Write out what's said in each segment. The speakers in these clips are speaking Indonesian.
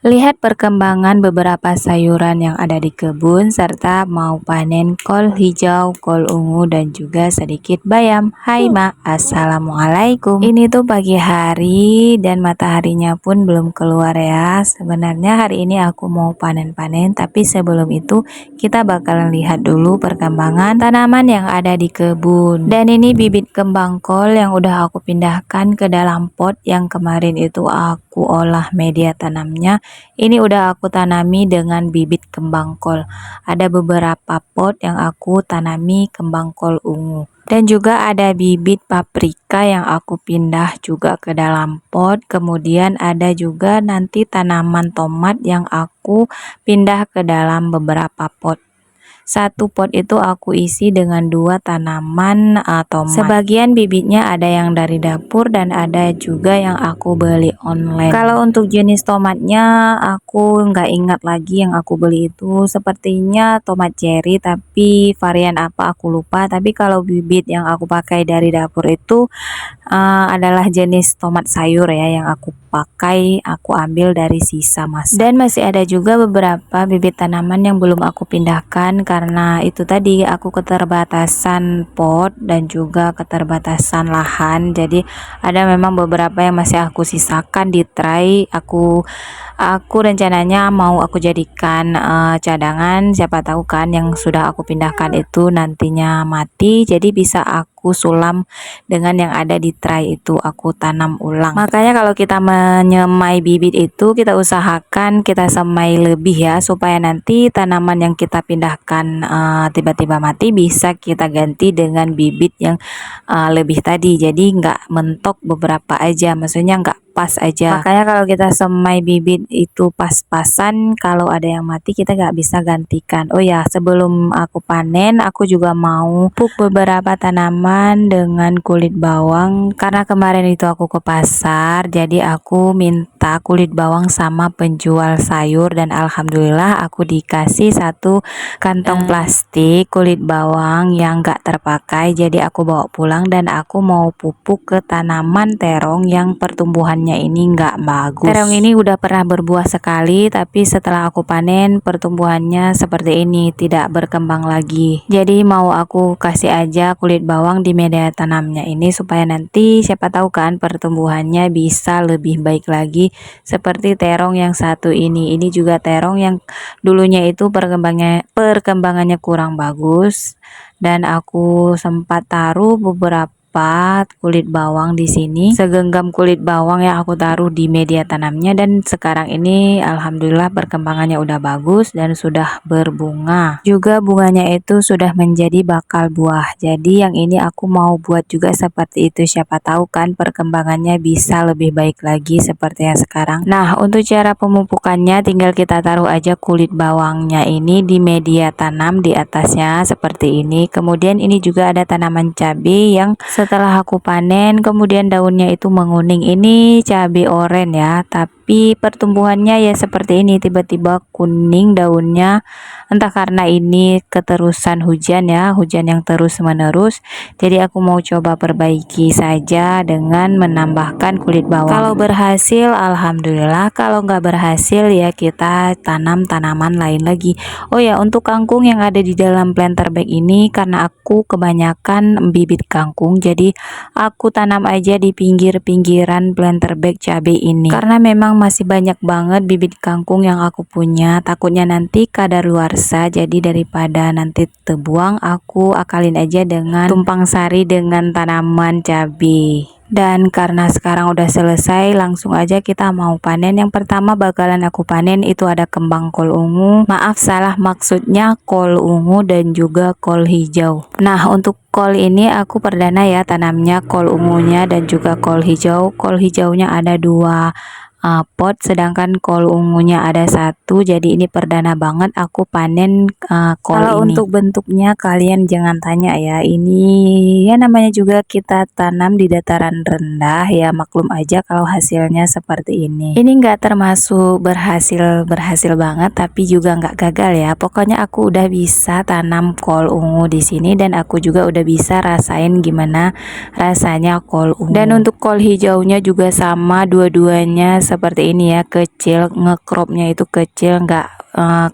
Lihat perkembangan beberapa sayuran yang ada di kebun serta mau panen kol hijau, kol ungu dan juga sedikit bayam. Hai Ma, Assalamualaikum. Ini tuh pagi hari dan mataharinya pun belum keluar ya. Sebenarnya hari ini aku mau panen-panen, tapi sebelum itu kita bakalan lihat dulu perkembangan tanaman yang ada di kebun. Dan ini bibit kembang kol yang udah aku pindahkan ke dalam pot yang kemarin itu aku olah media tanamnya. Ini udah aku tanami dengan bibit kembang kol. Ada beberapa pot yang aku tanami kembang kol ungu. Dan juga ada bibit paprika yang aku pindah juga ke dalam pot. Kemudian ada juga nanti tanaman tomat yang aku pindah ke dalam beberapa pot. Satu pot itu aku isi dengan 2 tanaman tomat. Sebagian bibitnya ada yang dari dapur dan ada juga yang aku beli online. Kalau untuk jenis tomatnya aku nggak ingat lagi yang aku beli itu, sepertinya tomat cherry tapi varian apa aku lupa. Tapi kalau bibit yang aku pakai dari dapur itu adalah jenis tomat sayur ya, yang aku pakai aku ambil dari sisa masak. Dan masih ada juga beberapa bibit tanaman yang belum aku pindahkan karena itu tadi aku keterbatasan pot dan juga keterbatasan lahan. Jadi ada memang beberapa yang masih aku sisakan di tray. Aku rencananya mau aku jadikan cadangan, siapa tahu kan yang sudah aku pindahkan itu nantinya mati, jadi bisa aku sulam dengan yang ada di tray itu, aku tanam ulang. Makanya kalau kita menyemai bibit itu kita usahakan kita semai lebih ya, supaya nanti tanaman yang kita pindahkan tiba-tiba mati bisa kita ganti dengan bibit yang lebih tadi, jadi nggak mentok beberapa aja, maksudnya nggak pas aja. Makanya kalau kita semai bibit itu pas-pasan, kalau ada yang mati kita nggak bisa gantikan. Oh ya, sebelum aku panen aku juga mau pupuk beberapa tanaman dengan kulit bawang, karena kemarin itu aku ke pasar jadi aku minta kulit bawang sama penjual sayur dan alhamdulillah aku dikasih 1 kantong plastik kulit bawang yang gak terpakai, jadi aku bawa pulang dan aku mau pupuk ke tanaman terong yang pertumbuhannya ini nggak bagus. Terong ini udah pernah berbuah sekali, tapi setelah aku panen pertumbuhannya seperti ini, tidak berkembang lagi. Jadi mau aku kasih aja kulit bawang di media tanamnya ini supaya nanti siapa tahu kan pertumbuhannya bisa lebih baik lagi seperti terong yang satu ini. Ini juga terong yang dulunya itu perkembangannya kurang bagus dan aku sempat taruh beberapa kulit bawang di sini, segenggam kulit bawang yang aku taruh di media tanamnya, dan sekarang ini alhamdulillah perkembangannya udah bagus dan sudah berbunga. Juga bunganya itu sudah menjadi bakal buah. Jadi yang ini aku mau buat juga seperti itu, siapa tahu kan perkembangannya bisa lebih baik lagi seperti yang sekarang. Nah, untuk cara pemupukannya tinggal kita taruh aja kulit bawangnya ini di media tanam di atasnya seperti ini. Kemudian ini juga ada tanaman cabai yang setelah aku panen kemudian daunnya itu menguning. Ini cabai oranye ya, tapi pertumbuhannya ya seperti ini, tiba-tiba kuning daunnya, entah karena ini keterusan hujan ya, hujan yang terus menerus. Jadi aku mau coba perbaiki saja dengan menambahkan kulit bawang. Kalau berhasil alhamdulillah, kalau nggak berhasil ya kita tanam tanaman lain lagi. Oh ya, untuk kangkung yang ada di dalam planter bag ini karena aku kebanyakan bibit kangkung, jadi aku tanam aja di pinggir-pinggiran planter bag cabai ini, karena memang masih banyak banget bibit kangkung yang aku punya, takutnya nanti kadaluarsa. Jadi daripada nanti terbuang, aku akalin aja dengan tumpang sari dengan tanaman cabai. Dan karena sekarang udah selesai, langsung aja kita mau panen. Yang pertama bakalan aku panen itu ada kembang kol ungu, maaf salah, maksudnya kol ungu dan juga kol hijau. Nah, untuk kol ini aku perdana ya tanamnya, kol ungunya dan juga kol hijau. Kol hijaunya ada 2 pot, sedangkan kol ungunya ada 1, jadi ini perdana banget aku panen kol ini. Untuk bentuknya kalian jangan tanya ya, ini ya namanya juga kita tanam di dataran rendah ya, maklum aja kalau hasilnya seperti ini. Ini enggak termasuk berhasil banget, tapi juga enggak gagal ya. Pokoknya aku udah bisa tanam kol ungu di sini dan aku juga udah bisa rasain gimana rasanya kol ungu. Dan untuk kol hijaunya juga sama, dua-duanya seperti ini ya, kecil, ngecropnya itu kecil,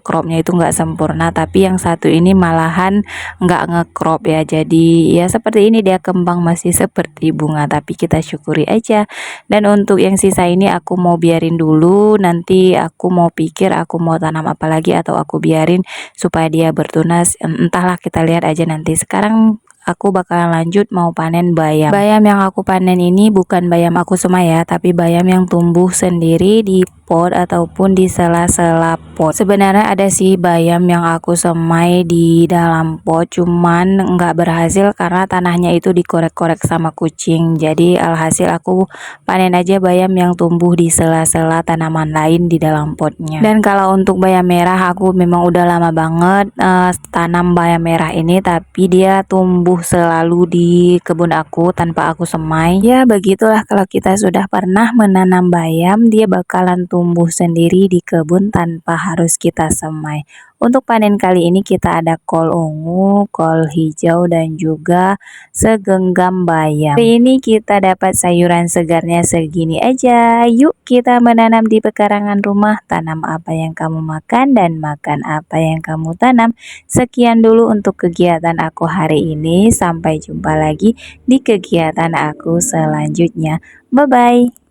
cropnya itu nggak sempurna, tapi yang satu ini malahan nggak ngecrop ya. Jadi ya seperti ini, dia kembang masih seperti bunga, tapi kita syukuri aja. Dan untuk yang sisa ini aku mau biarin dulu, nanti aku mau pikir aku mau tanam apa lagi atau aku biarin supaya dia bertunas, entahlah, kita lihat aja nanti. Sekarang aku bakalan lanjut mau panen bayam. Bayam yang aku panen ini bukan bayam aku semai ya, tapi bayam yang tumbuh sendiri di pot ataupun di sela-sela pot. Sebenarnya ada sih bayam yang aku semai di dalam pot, cuman nggak berhasil karena tanahnya itu dikorek-korek sama kucing. Jadi alhasil aku panen aja bayam yang tumbuh di sela-sela tanaman lain di dalam potnya. Dan kalau untuk bayam merah, aku memang udah lama banget tanam bayam merah ini, tapi dia tumbuh selalu di kebun aku tanpa aku semai. Ya begitulah, kalau kita sudah pernah menanam bayam, dia bakalan tumbuh sendiri di kebun tanpa harus kita semai. Untuk panen kali ini kita ada kol ungu, kol hijau, dan juga segenggam bayam. Hari ini kita dapat sayuran segarnya segini aja. Yuk kita menanam di pekarangan rumah. Tanam apa yang kamu makan dan makan apa yang kamu tanam. Sekian dulu untuk kegiatan aku hari ini. Sampai jumpa lagi di kegiatan aku selanjutnya. Bye-bye.